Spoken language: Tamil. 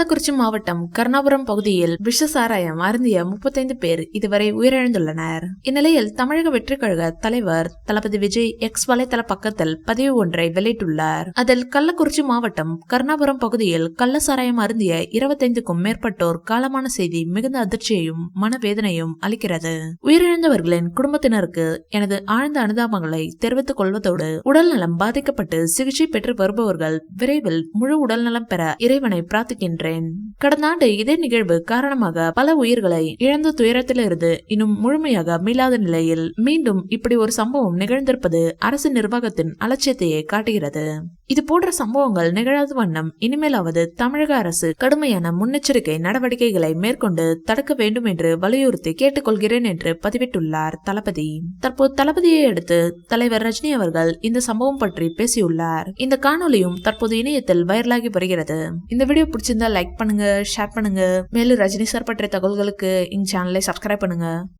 கள்ளக்குறிச்சி மாவட்டம் கருணாபுரம் பகுதியில் விஷ சாராயம் அருந்திய 35 பேர் இதுவரை உயிரிழந்துள்ளனர். இந்நிலையில் தமிழக வெற்றிக் கழக தலைவர் தளபதி விஜய் எக்ஸ் வலைதள பக்கத்தில் பதிவு ஒன்றை வெளியிட்டுள்ளார். அதில் கள்ளக்குறிச்சி மாவட்டம் கருணாபுரம் பகுதியில் கள்ள சாராயம் அருந்திய 25க்கும் மேற்பட்டோர் காலமான செய்தி மிகுந்த அதிர்ச்சியையும் மனவேதனையும் அளிக்கிறது. உயிரிழந்தவர்களின் குடும்பத்தினருக்கு எனது ஆழ்ந்த அனுதாபங்களை தெரிவித்துக் கொள்வதோடு உடல் நலம் பாதிக்கப்பட்டு சிகிச்சை பெற்று வருபவர்கள் விரைவில் முழு உடல் நலம் பெற இறைவனை பிரார்த்திக்கின்றேன். கடந்த ஆண்டு இதே நிகழ்வு காரணமாக பல உயிர்களை இழந்த துயரத்திலிருந்து இன்னும் முழுமையாக மீளாத நிலையில் மீண்டும் இப்படி ஒரு சம்பவம் நிகழ்ந்திருப்பது அரசு நிர்வாகத்தின் அலட்சியத்தையே காட்டுகிறது. இது போன்ற சம்பவங்கள் நிகழாத வண்ணம் இனிமேலாவது தமிழக அரசு கடுமையான முன்னெச்சரிக்கை நடவடிக்கைகளை மேற்கொண்டு தடுக்க வேண்டும் என்று வலியுறுத்தி கேட்டுக்கொள்கிறேன் என்று பதிவிட்டுள்ளார் தளபதி. தற்போது தளபதியை அடுத்து தலைவர் ரஜினி அவர்கள் இந்த சம்பவம் பற்றி பேசியுள்ளார். இந்த காணொலியும் தற்போது இணையத்தில் வைரலாகி வருகிறது. இந்த வீடியோ பிடிச்சிருந்தா லைக் பண்ணுங்க, ஷேர் பண்ணுங்க. மேலும் ரஜினி சார் பற்றிய தகவல்களுக்கு இந்த சேனலை சப்ஸ்கிரைப் பண்ணுங்க.